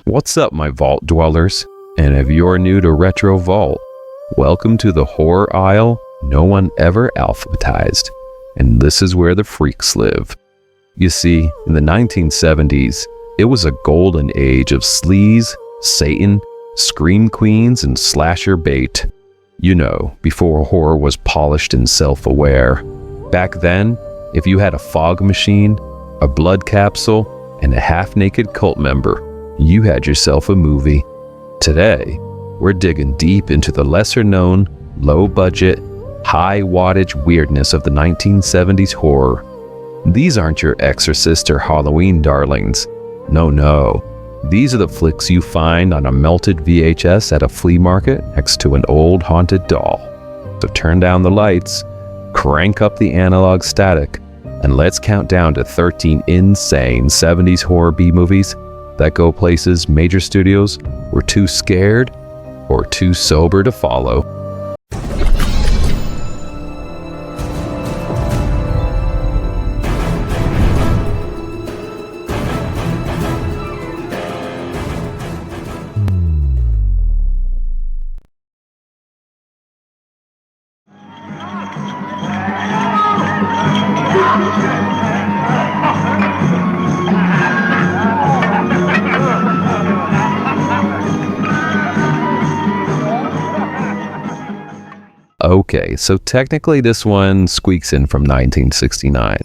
What's up, my vault dwellers? And if you're new to Retro Vault, welcome to the horror aisle no one ever alphabetized. And this is where the freaks live. You see, in the 1970s, it was a golden age of sleaze, Satan, scream queens, and slasher bait. You know, before horror was polished and self-aware. Back then, if you had a fog machine, a blood capsule, and a half-naked cult member, you had yourself a movie. Today, we're digging deep into the lesser-known, low-budget, high-wattage weirdness of the 1970s horror. These aren't your Exorcist or Halloween darlings. No. These are the flicks you find on a melted VHS at a flea market next to an old haunted doll. So turn down the lights, crank up the analog static, and let's count down to 13 insane 70s horror B-movies that go places major studios were too scared or too sober to follow. Okay, so technically this one squeaks in from 1969,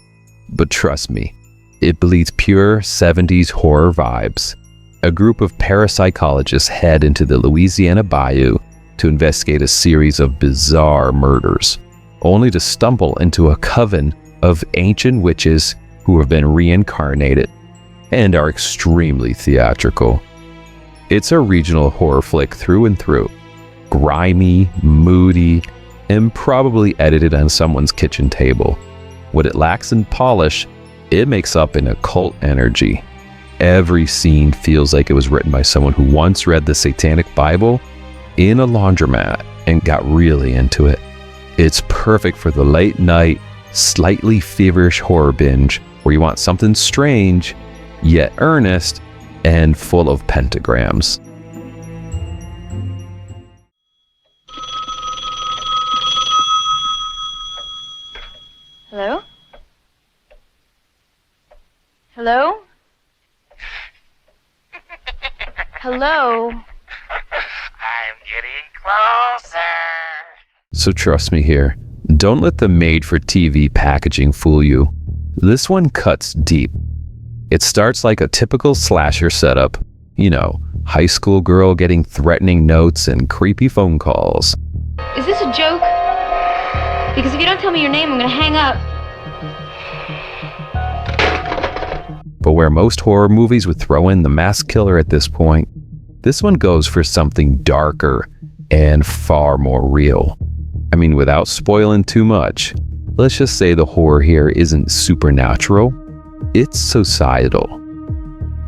but trust me, it bleeds pure 70s horror vibes. A group of parapsychologists head into the Louisiana bayou to investigate a series of bizarre murders, only to stumble into a coven of ancient witches who have been reincarnated and are extremely theatrical. It's a regional horror flick through and through, grimy, moody, and probably edited on someone's kitchen table. What it lacks in polish, it makes up in occult energy. Every scene feels like it was written by someone who once read the Satanic Bible in a laundromat and got really into it. It's perfect for the late night, slightly feverish horror binge where you want something strange, yet earnest, and full of pentagrams. Hello? Hello? Hello? I'm getting closer. So trust me here, don't let the made-for-TV packaging fool you. This one cuts deep. It starts like a typical slasher setup. You know, high school girl getting threatening notes and creepy phone calls. Is this a joke? Because if you don't tell me your name, I'm gonna hang up. But where most horror movies would throw in the mass killer at this point, this one goes for something darker and far more real. I mean, without spoiling too much, let's just say the horror here isn't supernatural, it's societal.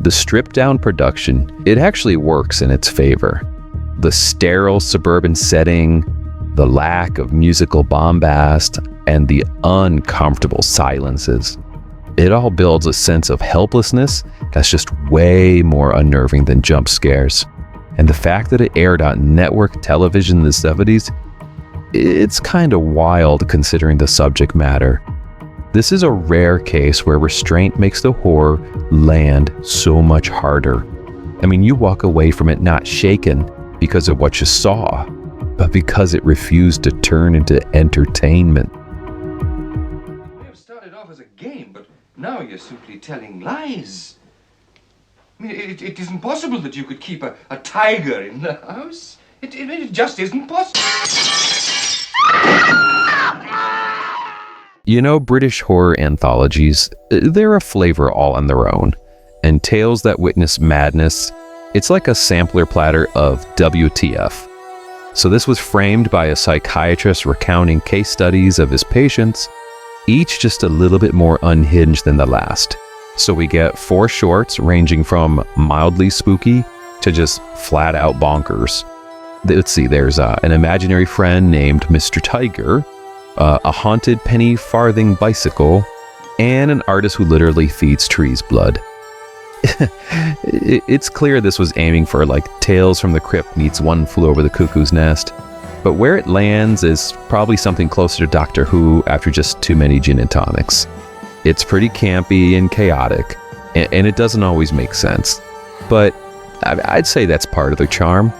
The stripped-down production, it actually works in its favor. The sterile suburban setting, the lack of musical bombast, and the uncomfortable silences. It all builds a sense of helplessness that's just way more unnerving than jump scares. And the fact that it aired on network television in the 70s, it's kind of wild considering the subject matter. This is a rare case where restraint makes the horror land so much harder. I mean, you walk away from it not shaken because of what you saw, but because it refused to turn into entertainment. We have started off as a game, but now you're simply telling lies. I mean, it isn't possible that you could keep a tiger in the house. It just isn't possible. You know, British horror anthologies, they're a flavor all on their own. And Tales That Witness Madness, it's like a sampler platter of WTF. So this was framed by a psychiatrist recounting case studies of his patients, each just a little bit more unhinged than the last. So we get 4 shorts ranging from mildly spooky to just flat out bonkers. Let's see, there's an imaginary friend named Mr. Tiger, a haunted penny farthing bicycle, and an artist who literally feeds trees blood. It's clear this was aiming for like Tales from the Crypt meets One Flew Over the Cuckoo's Nest, but where it lands is probably something closer to Doctor Who after just too many gin and tonics. It's pretty campy and chaotic, and it doesn't always make sense, but I'd say that's part of the charm.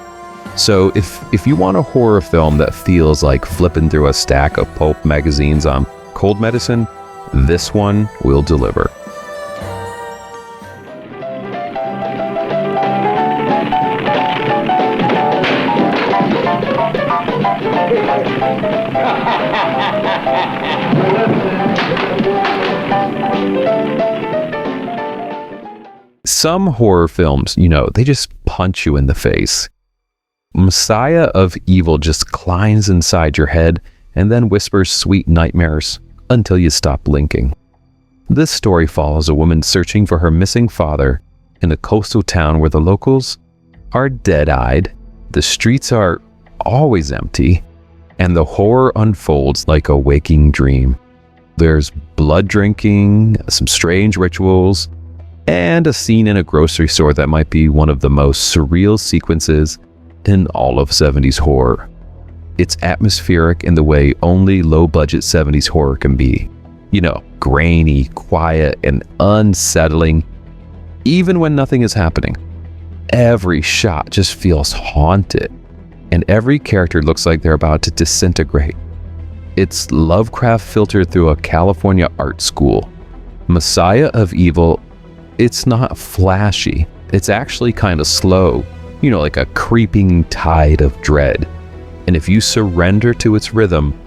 So if you want a horror film that feels like flipping through a stack of pulp magazines on cold medicine, this one will deliver. Some horror films, they just punch you in the face. Messiah of Evil just climbs inside your head and then whispers sweet nightmares until you stop blinking. This story follows a woman searching for her missing father in a coastal town where the locals are dead-eyed, the streets are always empty, and the horror unfolds like a waking dream. There's blood drinking, some strange rituals, and a scene in a grocery store that might be one of the most surreal sequences in all of 70s horror. It's atmospheric in the way only low-budget 70s horror can be. Grainy, quiet, and unsettling, even when nothing is happening. Every shot just feels haunted, and every character looks like they're about to disintegrate. It's Lovecraft filtered through a California art school. Messiah of Evil, it's not flashy. It's actually kind of slow, like a creeping tide of dread. And if you surrender to its rhythm,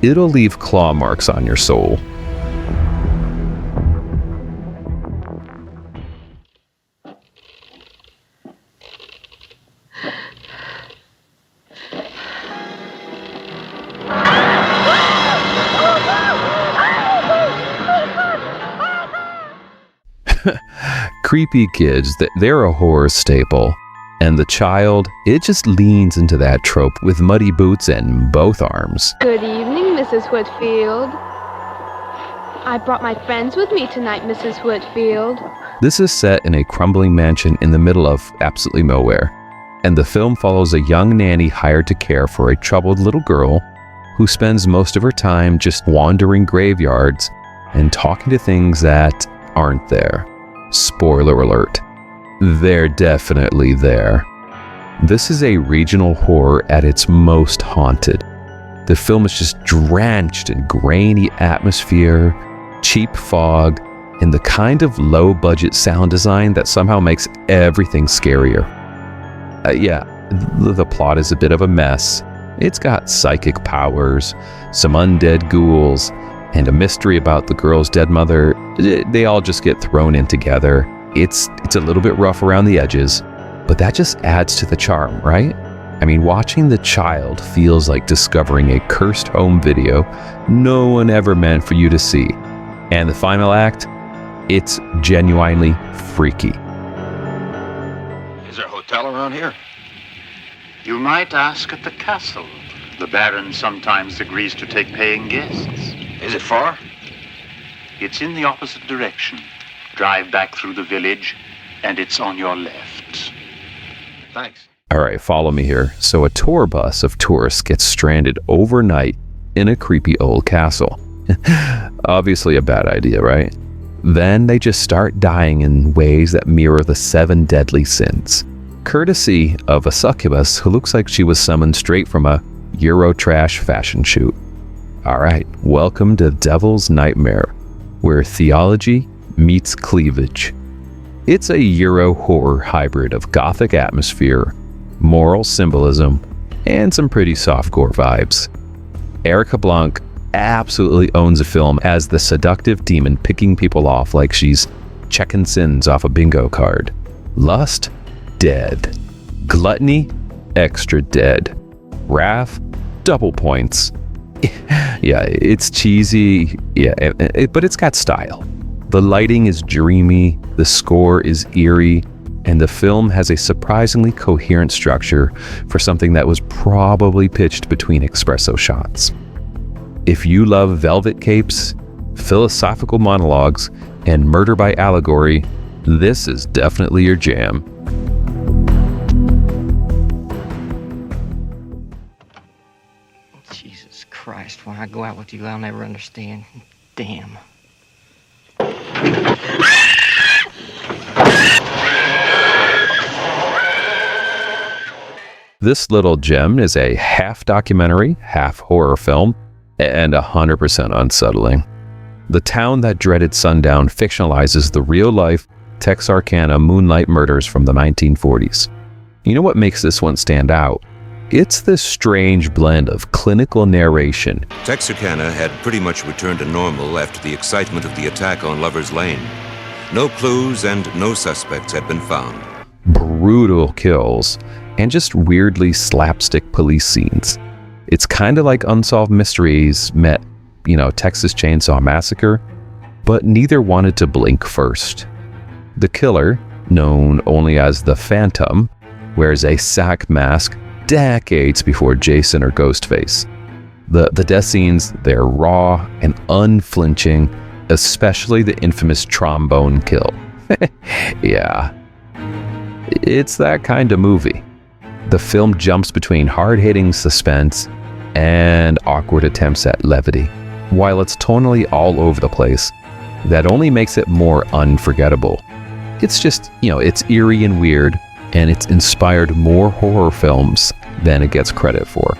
it'll leave claw marks on your soul. Creepy kids, they're a horror staple. And the child, it just leans into that trope with muddy boots and both arms. Good evening, Mrs. Whitfield. I brought my friends with me tonight, Mrs. Whitfield. This is set in a crumbling mansion in the middle of absolutely nowhere. And the film follows a young nanny hired to care for a troubled little girl who spends most of her time just wandering graveyards and talking to things that aren't there. Spoiler alert. They're definitely there. This is a regional horror at its most haunted. The film is just drenched in grainy atmosphere, cheap fog, and the kind of low-budget sound design that somehow makes everything scarier. The plot is a bit of a mess. It's got psychic powers, some undead ghouls, and a mystery about the girl's dead mother. They all just get thrown in together. It's a little bit rough around the edges, but that just adds to the charm, right? I mean, watching the child feels like discovering a cursed home video no one ever meant for you to see. And the final act, it's genuinely freaky. Is there a hotel around here? You might ask at the castle. The Baron sometimes agrees to take paying guests. Is it far? It's in the opposite direction. Drive back through the village, and it's on your left. Thanks. All right, follow me here. So a tour bus of tourists gets stranded overnight in a creepy old castle. Obviously a bad idea, right? Then they just start dying in ways that mirror the 7 deadly sins, courtesy of a succubus who looks like she was summoned straight from a Euro trash fashion shoot. All right, welcome to Devil's Nightmare, where theology meets cleavage. It's a Euro horror hybrid of Gothic atmosphere, moral symbolism, and some pretty softcore vibes. Erica Blanc absolutely owns a film as the seductive demon picking people off like she's checking sins off a bingo card. Lust, dead. Gluttony, extra dead. Wrath, double points. Yeah, it's cheesy, but it's got style. The lighting is dreamy, the score is eerie, and the film has a surprisingly coherent structure for something that was probably pitched between espresso shots. If you love velvet capes, philosophical monologues, and murder by allegory, this is definitely your jam. Jesus Christ, when I go out with you, I'll never understand. Damn. This little gem is a half documentary, half horror film, and 100% unsettling. The town that dreaded Sundown fictionalizes the real-life Texarkana moonlight murders from the 1940s. You know what makes this one stand out? It's this strange blend of clinical narration. Texarkana had pretty much returned to normal after the excitement of the attack on Lover's Lane. No clues and no suspects had been found. Brutal kills, and just weirdly slapstick police scenes. It's kind of like Unsolved Mysteries met, Texas Chainsaw Massacre, but neither wanted to blink first. The killer, known only as the Phantom, wears a sack mask decades before Jason or Ghostface. The death scenes, they're raw and unflinching, especially the infamous trombone kill. Yeah, it's that kind of movie. The film jumps between hard-hitting suspense and awkward attempts at levity. While it's tonally all over the place, that only makes it more unforgettable. It's just, it's eerie and weird, and it's inspired more horror films than it gets credit for.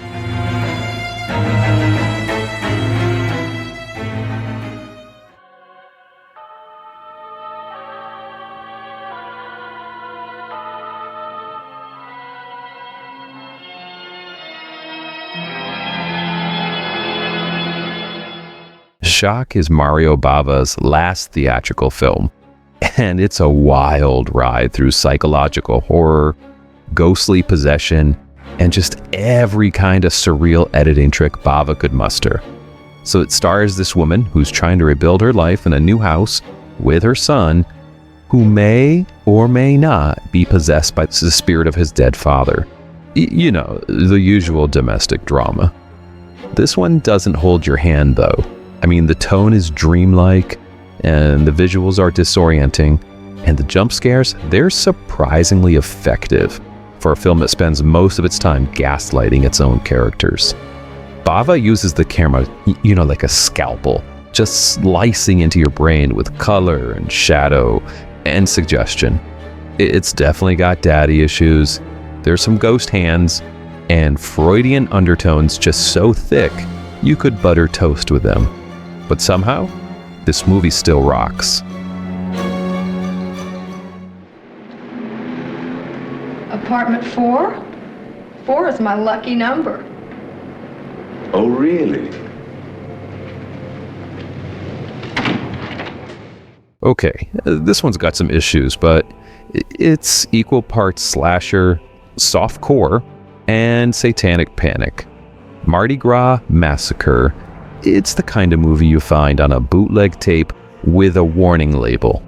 Shock is Mario Bava's last theatrical film, and it's a wild ride through psychological horror, ghostly possession, and just every kind of surreal editing trick Bava could muster. So it stars this woman who's trying to rebuild her life in a new house with her son, who may or may not be possessed by the spirit of his dead father. The usual domestic drama. This one doesn't hold your hand, though. I mean, the tone is dreamlike, and the visuals are disorienting, and the jump scares, they're surprisingly effective for a film that spends most of its time gaslighting its own characters. Bava uses the camera, like a scalpel, just slicing into your brain with color and shadow and suggestion. It's definitely got daddy issues. There's some ghost hands and Freudian undertones just so thick you could butter toast with them. But somehow, this movie still rocks. Apartment 4? 4 is my lucky number. Oh, really? Okay, this one's got some issues, but it's equal parts slasher, softcore, and satanic panic. Mardi Gras Massacre. It's the kind of movie you find on a bootleg tape with a warning label.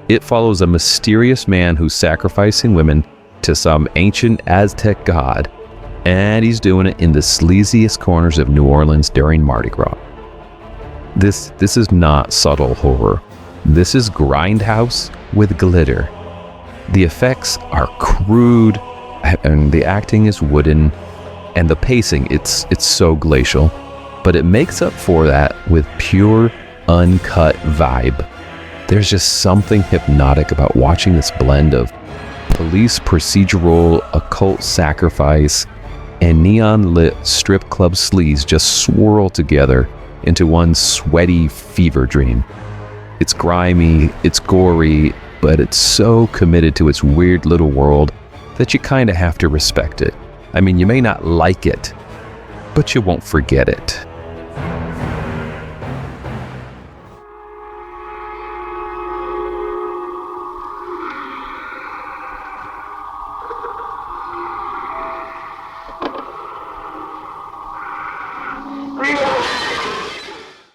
It follows a mysterious man who's sacrificing women to some ancient Aztec god, and he's doing it in the sleaziest corners of New Orleans during Mardi Gras. This is not subtle horror. This is Grindhouse with glitter. The effects are crude, and the acting is wooden, and the pacing, it's so glacial. But it makes up for that with pure, uncut vibe. There's just something hypnotic about watching this blend of police procedural, occult sacrifice, and neon-lit strip club sleaze just swirl together into one sweaty fever dream. It's grimy, it's gory, but it's so committed to its weird little world that you kind of have to respect it. I mean, you may not like it, but you won't forget it.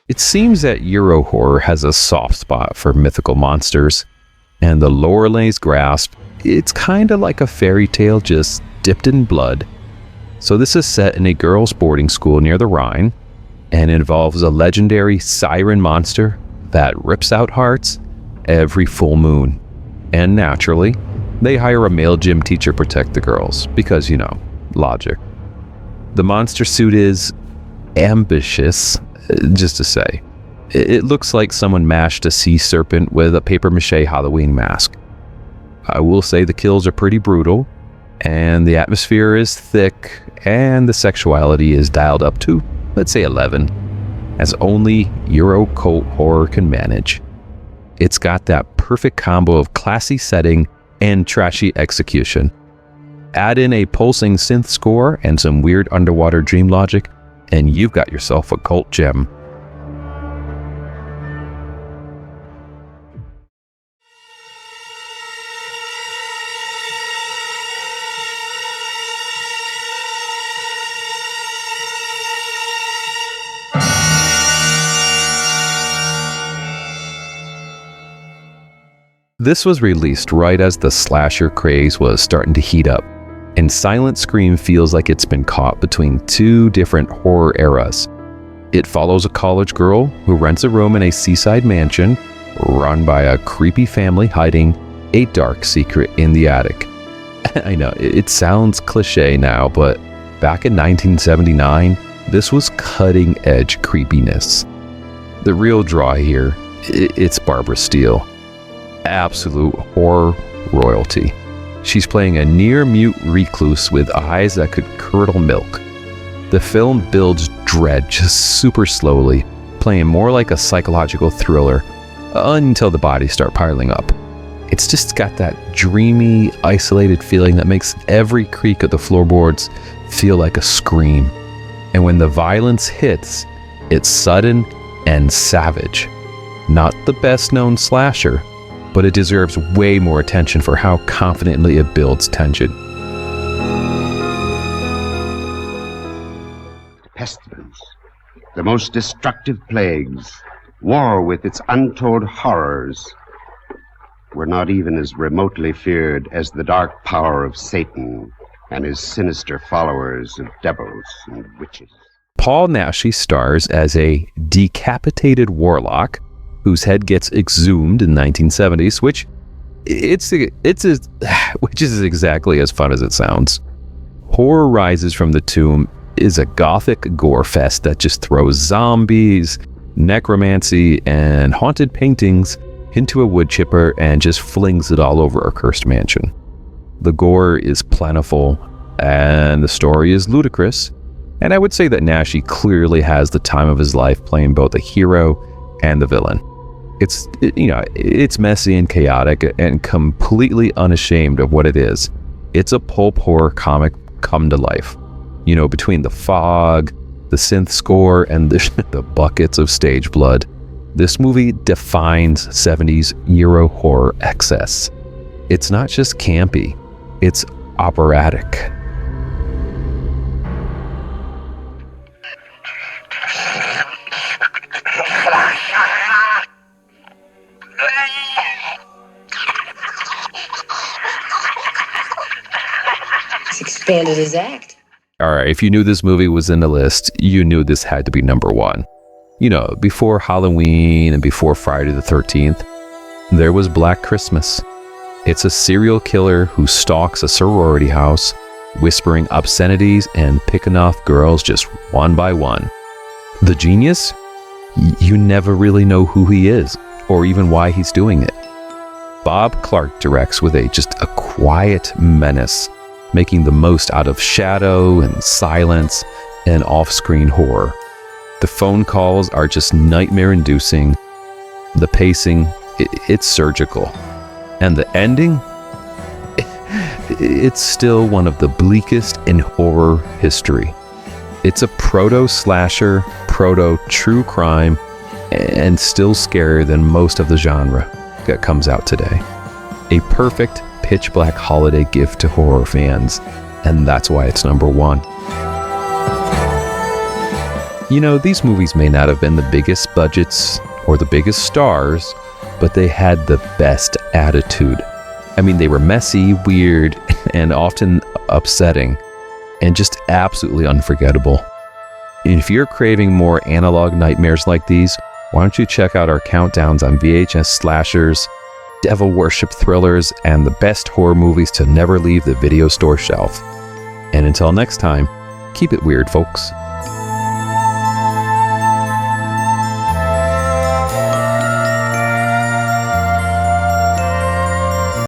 It seems that Euro-Gore has a soft spot for mythical monsters, and the Loreley's grasp It's kind of like a fairy tale just dipped in blood. So this is set in a girls' boarding school near the Rhine and involves a legendary Siren monster that rips out hearts every full moon. And naturally, they hire a male gym teacher to protect the girls because, logic. The monster suit is ambitious, just to say. It looks like someone mashed a sea serpent with a papier-mâché Halloween mask. I will say the kills are pretty brutal, and the atmosphere is thick, and the sexuality is dialed up to, let's say, 11, as only Euro-Cult horror can manage. It's got that perfect combo of classy setting and trashy execution. Add in a pulsing synth score and some weird underwater dream logic, and you've got yourself a cult gem. This was released right as the slasher craze was starting to heat up, and Silent Scream feels like it's been caught between two different horror eras. It follows a college girl who rents a room in a seaside mansion run by a creepy family hiding a dark secret in the attic. I know, it sounds cliche now, but back in 1979, this was cutting-edge creepiness. The real draw here, it's Barbara Steele. Absolute horror royalty. She's playing a near-mute recluse with eyes that could curdle milk. The film builds dread just super slowly, playing more like a psychological thriller until the bodies start piling up. It's just got that dreamy, isolated feeling that makes every creak of the floorboards feel like a scream. And when the violence hits, it's sudden and savage. Not the best-known slasher, but it deserves way more attention for how confidently it builds tension. Pestilence, the most destructive plagues, war with its untold horrors, were not even as remotely feared as the dark power of Satan and his sinister followers of devils and witches. Paul Naschy stars as a decapitated warlock whose head gets exhumed in the 1970s, which is exactly as fun as it sounds. Horror Rises from the Tomb is a gothic gore fest that just throws zombies, necromancy, and haunted paintings into a wood chipper and just flings it all over a cursed mansion. The gore is plentiful, and the story is ludicrous, and I would say that Naschy clearly has the time of his life playing both the hero and the villain. It's messy and chaotic and completely unashamed of what it is. It's a pulp horror comic come to life. Between the fog, the synth score, and the buckets of stage blood, this movie defines 70s Euro horror excess. It's not just campy, it's operatic. Expanded his act. Alright, if you knew this movie was in the list, you knew this had to be number one. Before Halloween and before Friday the 13th, there was Black Christmas. It's a serial killer who stalks a sorority house, whispering obscenities and picking off girls just one by one. The genius? You never really know who he is, or even why he's doing it. Bob Clark directs with just a quiet menace, making the most out of shadow and silence and off-screen horror. The phone calls are just nightmare-inducing. The pacing, it's surgical. And the ending? It's still one of the bleakest in horror history. It's a proto-slasher, proto-true crime, and still scarier than most of the genre that comes out today. A perfect pitch-black holiday gift to horror fans, and that's why it's number one. These movies may not have been the biggest budgets or the biggest stars, but they had the best attitude. I mean, they were messy, weird, and often upsetting, and just absolutely unforgettable. And if you're craving more analog nightmares like these, why don't you check out our countdowns on VHS slashers, devil worship thrillers, and the best horror movies to never leave the video store shelf. And until next time, keep it weird, folks.